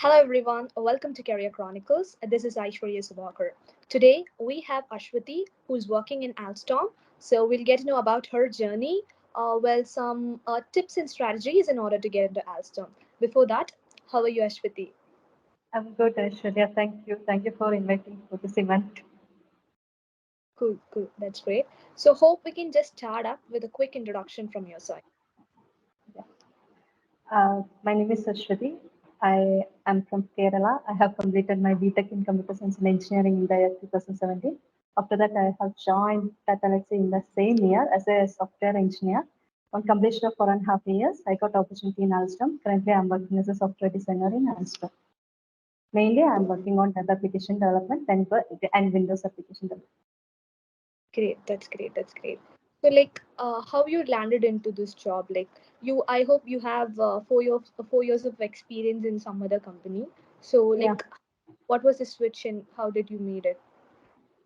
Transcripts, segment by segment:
Hello everyone, welcome to Career Chronicles. This is Aswathy. Today we have Aswathy who's working in Alstom. So we'll get to know about her journey, some tips and strategies in order to get into Alstom. Before that, how are you, Aswathy? I'm good, Aishwarya. Thank you. Thank you for inviting for this event. Cool, cool, that's great. So hope we can just start up with a quick introduction from your side. Yeah. My name is Ashwati. I am from Kerala. I have completed my BTech in Computer Science and Engineering in the year 2017. After that, I have joined Tata Elxsi in the same year as a software engineer. On completion of 4.5 years, I got opportunity in Alstom. Currently, I'm working as a software designer in Alstom. Mainly, I'm working on web application development and Windows application development. Great, that's great, that's great. So how you landed into this job? I hope you have 4 years of experience in some other company. So Yeah. what was the switch and how did you meet it?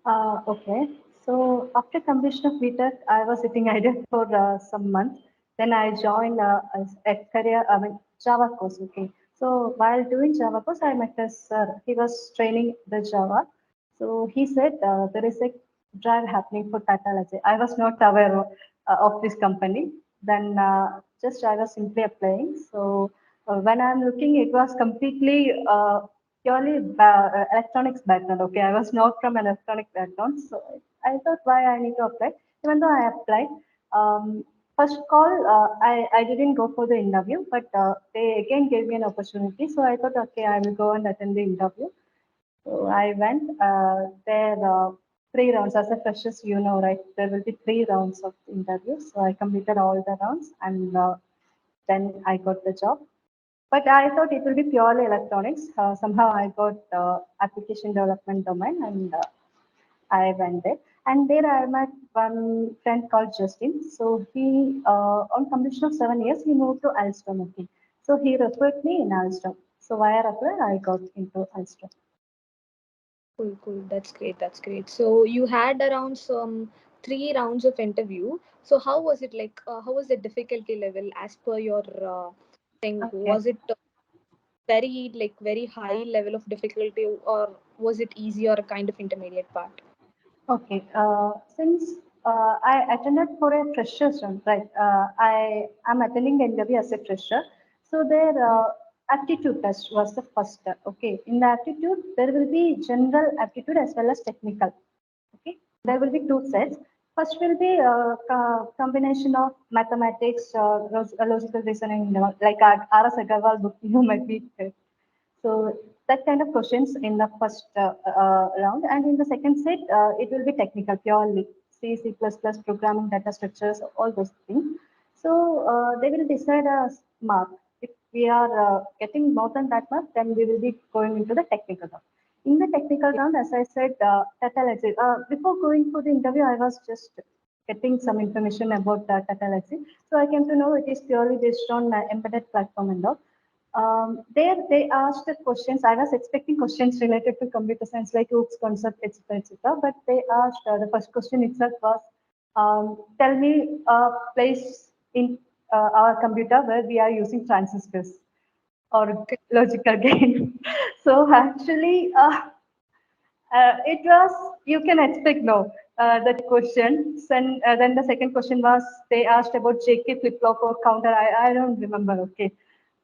Okay. So after completion of BTech, I was sitting idle for some months. Then I joined Java course. Okay. So while doing Java course, I met a sir. He was training the Java. So he said there is a drive happening for Tata Elxsi. I was not aware of this company. Then just I was simply applying. So when I'm looking, it was completely purely electronics background. Okay, I was not from an electronic background, so I thought why I need to apply. Even though I applied, first call I didn't go for the interview, but they again gave me an opportunity. So I thought, okay, I will go and attend the interview. So I went there. 3 rounds as a freshers, you know, right? There will be 3 rounds of interviews. So I completed all the rounds, and then I got the job. But I thought it will be purely electronics. Somehow I got application development domain, and I went there. And there I met one friend called Justin. So he, on completion of 7 years, he moved to Alstom. Okay. So he referred me in Alstom. So via referral, I got into Alstom. Cool, cool. That's great. That's great. So you had around some 3 rounds of interview. So how was it like? How was the difficulty level as per your thing? Okay. Was it very high level of difficulty, or was it easy or a kind of intermediate part? Okay. Since I attended for a freshers round, right? I am attending the interview as a fresher. So their aptitude test was the first step. Okay. In the aptitude, there will be general aptitude as well as technical. Okay. There will be two sets. First will be a combination of mathematics, logical reasoning, like R.S. Agarwal book, you might be. So that kind of questions in the first round, and in the second set, it will be technical, purely C, C++, programming, data structures, all those things. So they will decide a mark. If we are getting more than that mark, then we will be going into the technical round. In the technical round, as I said, Tata Elxsi, before going for the interview, I was just getting some information about Tata Elxsi. So I came to know it is purely based on embedded platform and all. There they asked the questions. I was expecting questions related to computer science, like Hooke's concept, etc., etc. But they asked the first question itself was, "Tell me a place in our computer where we are using transistors or logical gain." So actually, it was, you can expect no that question. Then the second question was they asked about JK flip flop or counter. I don't remember. Okay,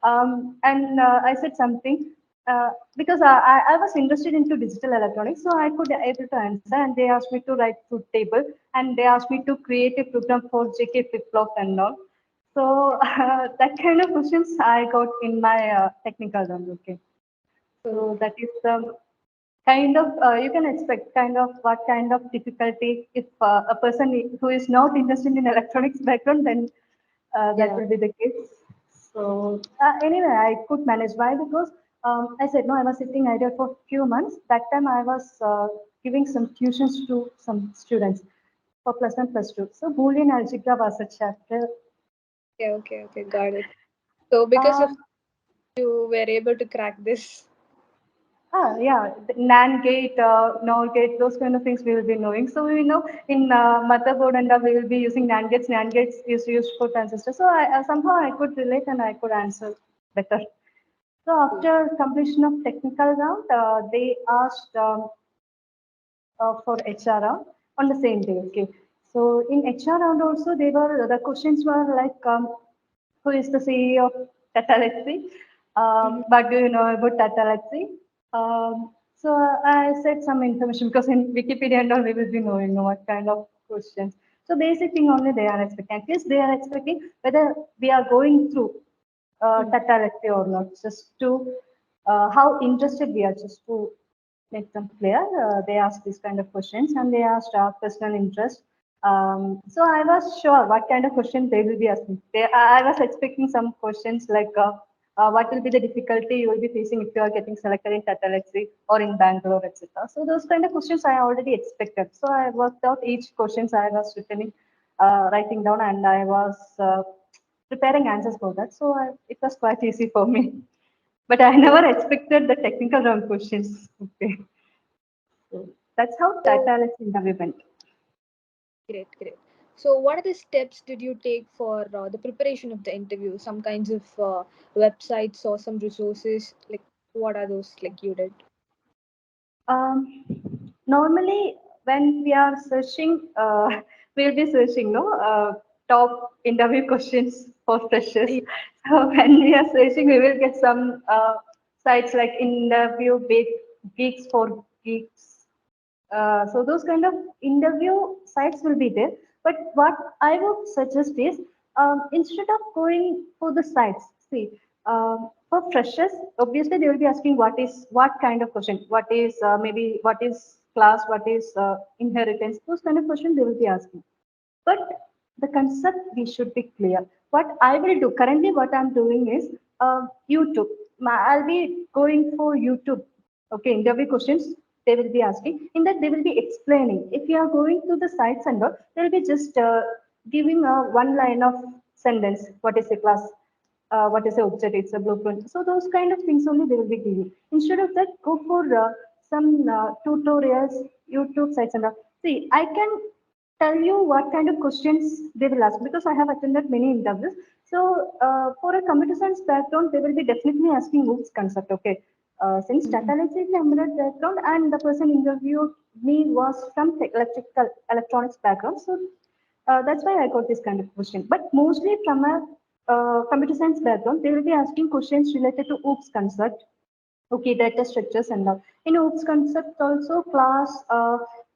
and I said something because I was interested into digital electronics, so I could able to answer. And they asked me to write truth table, and they asked me to create a program for JK flip flop and all. So that kind of questions I got in my technical round. Okay, Cool. so that is the kind of you can expect kind of what kind of difficulty if a person who is not interested in electronics background, then that Yeah. will be the case. So anyway, I could manage. Why? Because I said no, I was sitting idle for few months. That time I was giving some tuitions to some students for plus one plus two. So Boolean algebra was a chapter. Okay, okay, okay. Got it. So because uh, of you were able to crack this. Yeah, the NAND gate, NOR gate, those kind of things we will be knowing. So we know in motherboard and we will be using NAND gates. NAND gates is used for transistors. So somehow I could relate and I could answer better. So Cool. after completion of technical round, they asked for HR round on the same day. Okay. So in HR round also, the questions were like, who is the CEO of Tata Elxsi? Mm-hmm. What do you know about Tata Elxsi? So I said some information because in Wikipedia and all we will be knowing what kind of questions. So basic thing only they are expecting. At least they are expecting whether we are going through Tata Elxsi or not, just to how interested we are, just to make them clear. They asked these kind of questions and they asked our personal interest. So I was sure what kind of question they will be asking. I was expecting some questions like what will be the difficulty you will be facing if you are getting selected in Tata Elxsi or in Bangalore, etc. So those kind of questions I already expected. So I worked out each questions I was writing down, and I was preparing answers for that. So it was quite easy for me. But I Okay. never expected the technical round questions. Okay. So that's how So Tata Alex interview went. great, great. So what are the steps did you take for the preparation of the interview? Some kinds of websites or some resources? Like what are those like you did? Um, Normally, when we are searching, we'll be searching, no, top interview questions for freshers. Yeah. So when we are searching, we will get some sites like interview big geeks for geeks. So those kind of interview sites will be there. But what I would suggest is instead of going for the sites, see, for freshers, obviously they will be asking what kind of question, what is maybe what is class, what is inheritance, those kind of questions they will be asking. But the concept we should be clear. What I will do currently, what I'm doing is YouTube. I'll be going for YouTube. Okay, interview questions they will be asking, in that they will be explaining. If you are going to the sites and all, they'll be just giving a one line of sentence, what is a class, what is a object, it's a blueprint. So those kind of things only they will be giving. Instead of that, go for some tutorials, YouTube sites and all. See, I can tell you what kind of questions they will ask because I have attended many interviews. So for a computer science background, they will be definitely asking OOPS concept. Okay, since Mhm. data analysis is embedded background and the person interviewed me was from electrical electronics background, so that's why I got this kind of question. But mostly from a computer science background, they will be asking questions related to OOPS concept. Okay, data structures and all. In OOPS concept also class,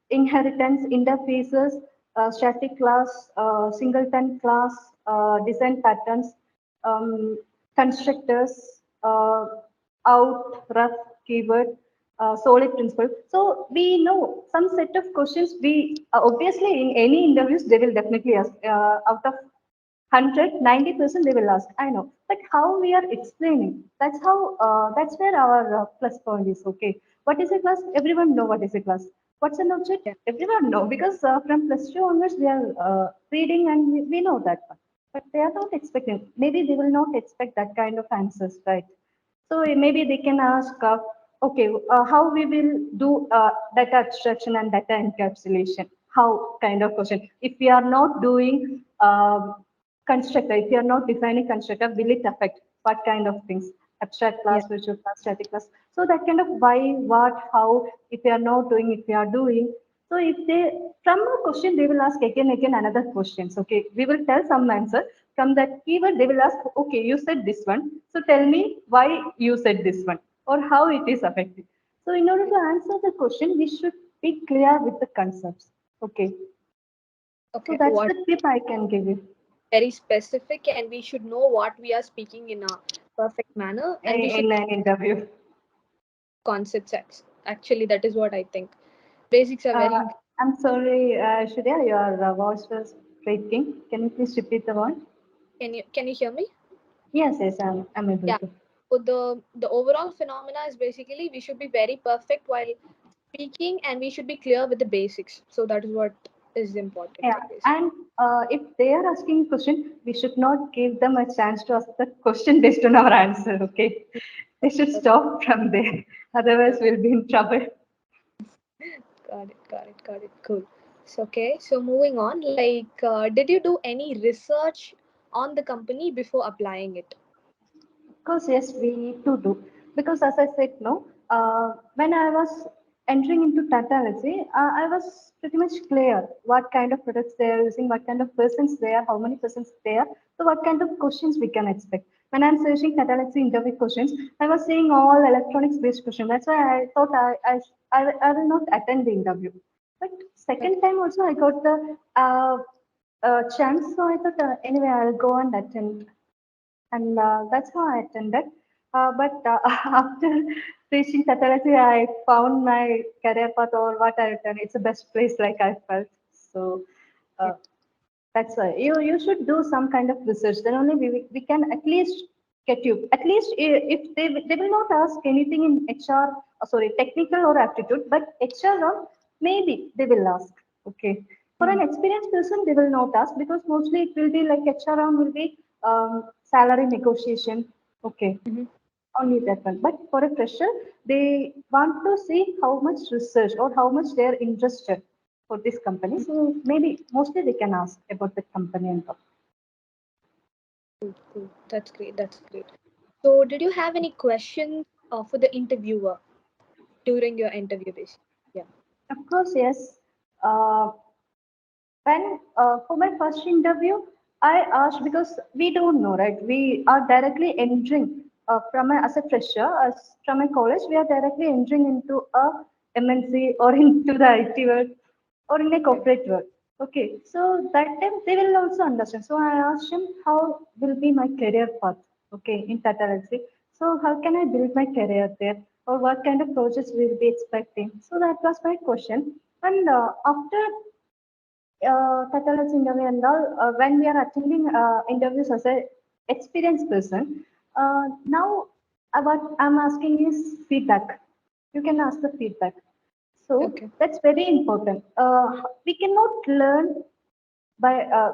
inheritance, interfaces, static class, singleton class, design patterns, um, constructors, out, rough, keyword, solid principle. So we know some set of questions. We obviously in any interviews they will definitely ask out of 190% they will ask. I know, but how we are explaining, that's how that's where our plus point is. Okay, what is a class? Everyone know what is a class. What's an object? Yeah. Everyone know because from plus two onwards we are reading and we know that one. But they are not expecting. Maybe they will not expect that kind of answers, right? So maybe they can ask, okay, how we will do data abstraction and data encapsulation? How kind of question? If we are not doing constructor, if you are not defining constructor, will it affect what kind of things? Abstract Yeah. class, virtual class, static class. So that kind of why, what, how, if you are not doing, if you are doing. So if they, from a question, they will ask again another questions. Okay, we will tell some answer. From that keyword, they will ask, okay, you said this one. So tell me why you said this one or how it is affected. So in order to answer the question, we should be clear with the concepts. Okay, so Okay. that's What the tip I can give you. very specific, and we should know what we are speaking in a perfect manner, and we should In an interview. concepts actually that is what I think. Basics are Uh, very I'm sorry, Shreya, your voice was breaking. Can you please repeat the one? can you hear me? Yes, I'm able Yeah. to. So the overall phenomena is basically we should be very perfect while speaking, and we should be clear with the basics. So that is what is important, Yeah, I guess. and if they are asking a question, we should not give them a chance to ask the question based on our answer. Okay, they should stop from there. Otherwise, Yeah. we'll be in trouble. Got it. Cool. So okay. So moving on, did you do any research on the company before applying it? course, yes, we need to do. Because as I said, no, when I was entering into technology, I was pretty much clear what kind of products they are using, what kind of persons they are, how many persons they are, so what kind of questions we can expect. When I'm searching technology interview questions, I was seeing all electronics based questions. That's why I thought I will not attend the interview. But second Okay. time also I got the chance, so I thought anyway I'll go and attend, and that's how I attended. But after reaching Tatalasi, I found my career path or what I've done. It's the best place, like I felt. So uh, that's why you should do some kind of research. Then only we can at least get you. At least if they will not ask anything in HR, sorry, technical or aptitude, but HR round maybe they will ask. Okay. For an Mhm. experienced person, they will not ask because mostly it will be like HR round will be salary negotiation. Okay, Mhm. only that one. But for a fresher, they want to see how much research or how much they are interested for this company. So maybe mostly they can ask about the company and all. Cool, cool. That's great. That's great. So, did you have any questions for the interviewer during your interview, basically? Yeah. Of course, yes. Uh, when for my first interview, I asked because we don't know, right? We are directly entering as a fresher, as from a college, we are directly entering into a MNC or into the IT world or in a Okay. corporate world. Okay, so that time they will also understand. So I asked him how will be my career path. Okay, in Tata Elxsi. So how can I build my career there, or what kind of projects we'll be expecting? So that was my question. And after Catalan's interview and all, when we are attending interviews as a experienced person, now what I'm asking is feedback. You can ask the feedback. So Okay. that's very important. We cannot learn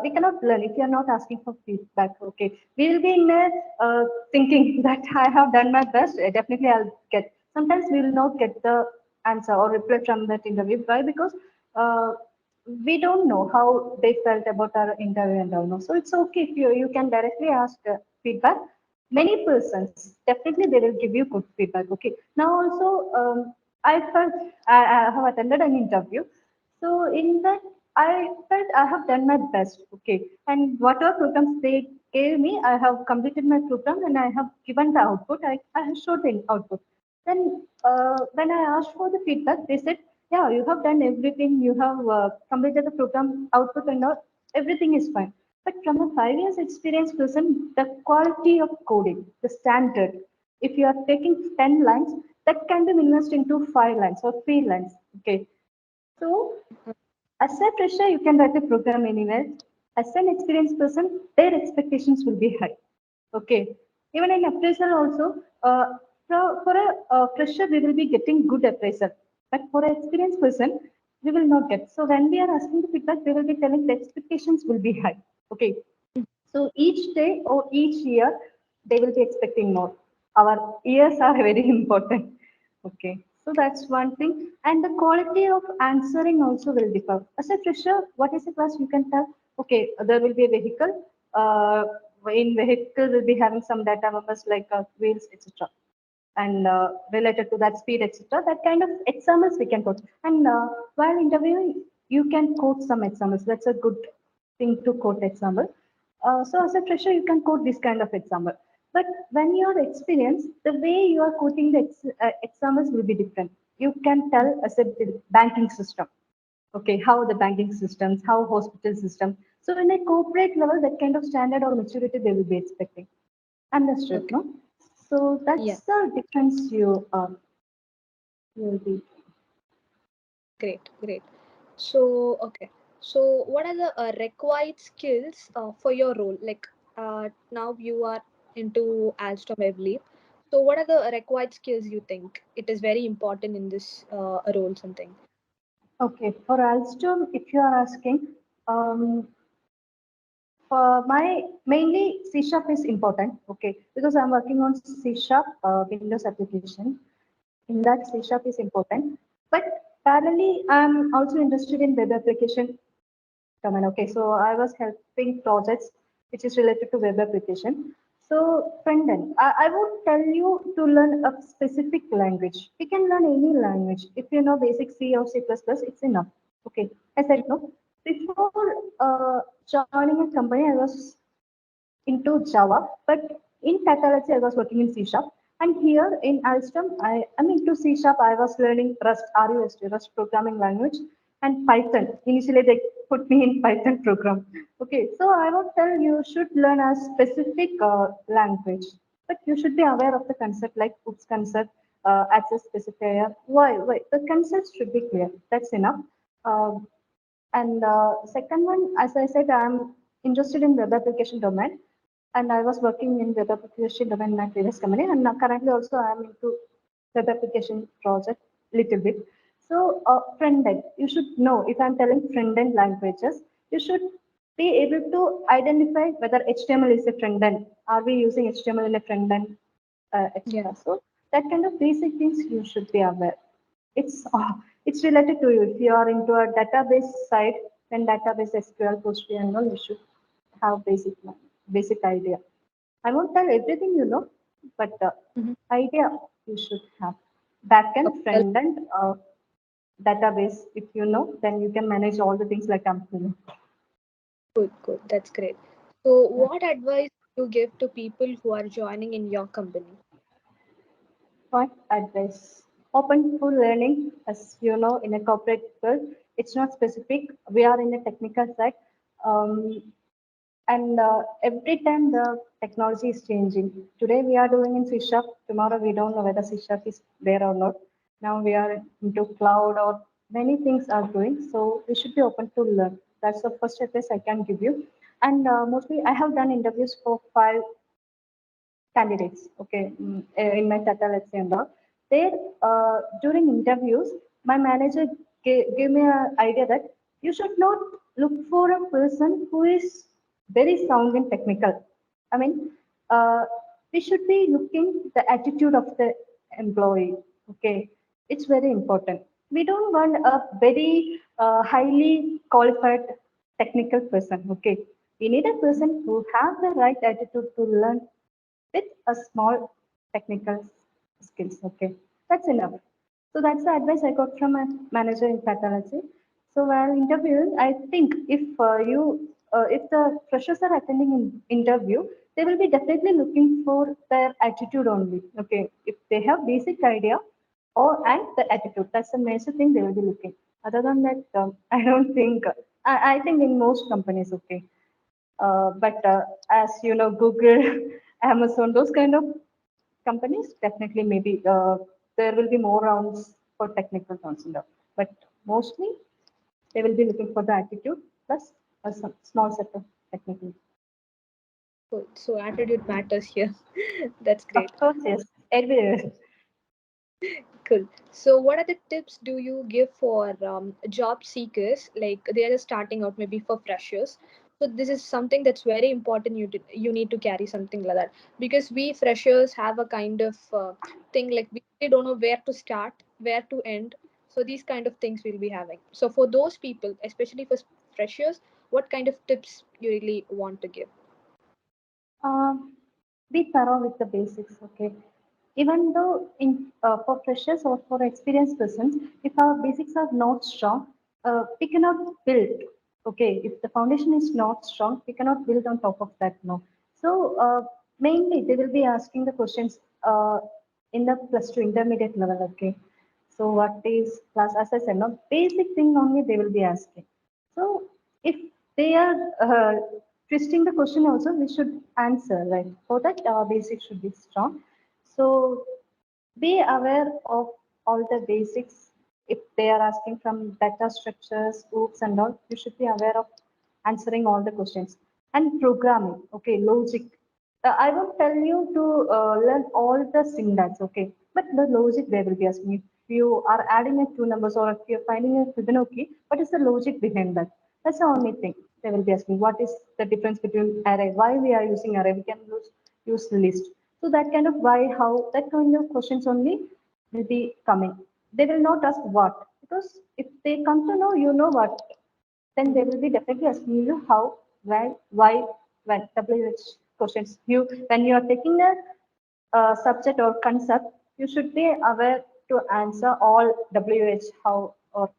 we cannot learn if you are not asking for feedback. Okay, we will be in a thinking that I have done my best, definitely I'll get. Sometimes we will not get the answer or reply from that interview. Why? Because uh, we don't know how they felt about our interview and all. No, so it's okay if you can directly ask feedback. Many persons definitely they will give you good feedback. Okay, now also I felt I have attended an interview, so in that, I felt I have done my best. Okay, and whatever programs they gave me, I have completed my program and I have given the output. I have showed the output. Then when I asked for the feedback, they said, "Yeah, you have done everything. You have completed the program output and all. Everything is fine." But from a 5 years experience person, the quality of coding, the standard, if you are taking 10 lines, that can be minimized into 5 lines or 3 lines. Okay, so as a fresher, you can write a program anywhere. As an experienced person, their expectations will be high. Okay. Even in appraisal also, for a fresher, we will be getting good appraisal. But for an experienced person, we will not get. So when we are asking the feedback, they will be telling the expectations will be high. Okay. So each day or each year, they will be expecting more. Our years are very important. Okay, so that's one thing. And the quality of answering also will differ. As a fresher, what is the class you can tell? Okay, there will be a vehicle. In vehicle, we'll be having some data numbers like wheels, etc. And related to that speed, etc. That kind of examples we can quote. And while interviewing, you can quote some examples. That's a good thing to quote example. So as a fresher, you can quote this kind of example. But when you are experienced, the way you are quoting the examples will be different. You can tell as a banking system. Okay, how the banking systems, how hospital system. So in a corporate level, that kind of standard or maturity they will be expecting. Understood, Okay. no? So Yeah. that's the difference you'll be. Great. Great. So, okay. So, what are the required skills for your role? Like, now you are into Alstom, I believe. So, what are the required skills you think it is very important in this role? Something. Okay, for Alstom, if you are asking, for my mainly C Sharp is important. Okay, because I'm working on C Sharp Windows application. In that, C Sharp is important. But parallelly, I'm also interested in web application domain. Okay, so I was helping projects which is related to web application. So, Brendan, I would tell you to learn a specific language. You can learn any language. If you know basic C or C++, it's enough. Okay. I said no. Before joining a company, I was into Java, but in pathology, I was working in C Sharp. And here in Alstom, I'm into C Sharp. I was learning Rust programming language, and Python. Initially, they put me in Python program. Okay, so I would tell you should learn a specific language, but you should be aware of the concept like oops concept, access specifier. Why? The concepts should be clear. That's enough. Uh, and second one, as I said, I'm interested in web application domain, and I was working in web application domain in my previous company, and now currently also I am into web application project little bit. So, front end, you should know if I'm telling front end languages, you should be able to identify whether HTML is a front end. Are we using HTML in a front end, Yeah. etc. So that kind of basic things you should be aware. It's related to you. If you are into a database side, then database SQL, PostgreSQL, and all, you should have basic idea. I won't tell everything you know, but Mhm. idea you should have. Backend, Okay, well, front end, database. If you know, then you can manage all the things like I'm doing. good, good. That's great. So, Yeah. what advice do you give to people who are joining in your company? What advice? Open for learning, as you know, in a corporate world, it's not specific. We are in a technical side. Um, and every time the technology is changing. Today we are doing in C Sharp. Tomorrow we don't know whether C Sharp is there or not. Now we are into cloud or many things are doing. So we should be open to learn. That's the first advice I can give you. And mostly I have done interviews for 5 candidates, okay, in my Tata let's say and all. There, during interviews, my manager gave me an idea that you should not look for a person who is very sound in technical. I mean, uh, we should be looking the attitude of the employee. Okay, it's very important. We don't want a very highly qualified technical person. Okay, we need a person who have the right attitude to learn with a small technical skills. Okay, that's enough. So that's the advice I got from my manager in pathology. So while interviewing, I think if the freshers are attending an interview, they will be definitely looking for their attitude only. Okay, if they have basic idea or and the attitude, that's the major thing they will be looking. Other than that, I don't think. I think in most companies, okay. But as you know, Google, Amazon, those kind of companies, definitely maybe there will be more rounds for technical rounds and all. But mostly they will be looking for the attitude plus small set of technical. Cool. So, attitude matters here. That's Of great. course, yes, everywhere. Cool. So, what are the tips do you give for job seekers? Like they are just starting out, maybe for freshers. So, this is something that's very important. You need to carry something like that because we freshers have a kind of thing like we really don't know where to start, where to end. So, these kind of things we'll be having. So, for those people, especially for freshers, what kind of tips you really want to give? Um, be thorough with the basics, okay? Even though for freshers or for experienced persons, if our basics are not strong, we cannot build. Okay, if the foundation is not strong, we cannot build on top of that. No. So mainly they will be asking the questions in the plus two intermediate level. Okay. So what is class? As I said, no basic thing only they will be asking. So if they are twisting the question also, we should answer, right? For that, our basics should be strong. So be aware of all the basics. If they are asking from data structures, oops and all, you should be aware of answering all the questions. And programming, okay, logic. I won't tell you to learn all the syntax, okay, but the logic they will be asking. If you are adding a two numbers or if you're finding a Fibonacci, what is the logic behind that? That's the only thing they will be asking. What is the difference between array? Why we are using array? We can use list. So that kind of why, how, that kind of questions only will be coming. They will not ask what, because if they come to know, you know what, then they Mhm. will be definitely asking you how, where, why, when, WH. questions. When you are taking a subject or concept, you should be aware to answer all WH, how, or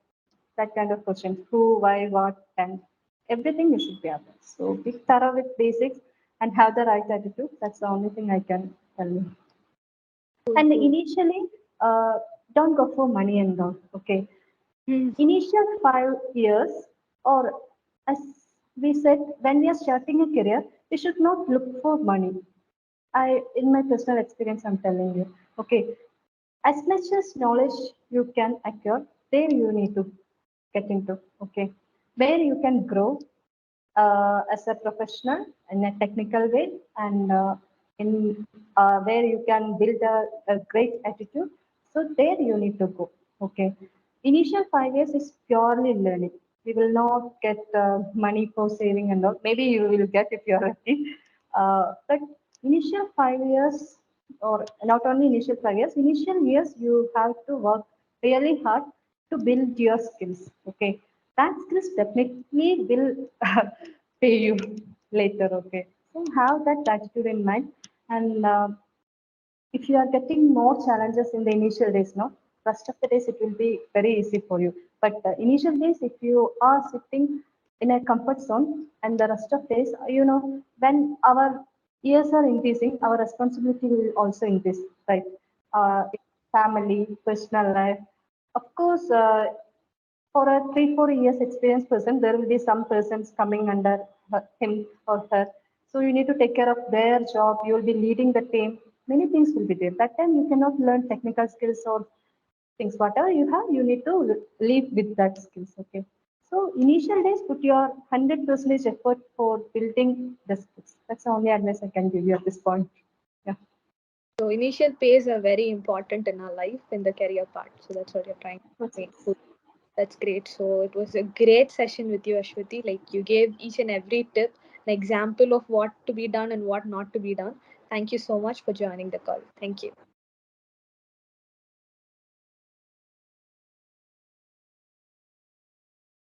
that kind of questions. Who, why, what, and everything you should be aware. So be thorough with basics and have the right attitude. That's the only thing I can tell you. Cool, And cool. initially, don't go for money and all. Okay, Hmm. initial 5 years, or as we said, when we are starting a career, we should not look for money. In my personal experience, I'm telling you. Okay, as much as knowledge you can acquire, there you need to get into. Okay, where you can grow as a professional in a technical way, and in where you can build a great attitude. So there you need to go. Okay. Initial 5 years is purely learning. We will not get money for saving and all. Maybe you will get if you're lucky. But initial 5 years, or not only initial years you have to work really hard to build your skills. Okay, that skills definitely will pay you later. Okay, so have that attitude in mind. And if you are getting more challenges in the initial days, no, rest of the days it will be very easy for you. But the initial days, if you are sitting in a comfort zone, and the rest of days, when our years are increasing, our responsibility will also increase, right? Family, personal life, of course. For a 3 4 years experienced person, there will be some persons coming under him or her. So you need to take care of their job. You will be leading the team. Many things will be there. That time you cannot learn technical skills or things. Whatever you have, you need to live with that skills. Okay. So initial days, put your 100% effort for building the skills. That's the only advice I can give you at this point. Yeah. So initial phase are very important in our life in the career part. So that's what you're trying to That's say. Cool. That's great. So it was a great session with you, Ashwati. Like you gave each and every tip, an example of what to be done and what not to be done. Thank you so much for joining the call. Thank you.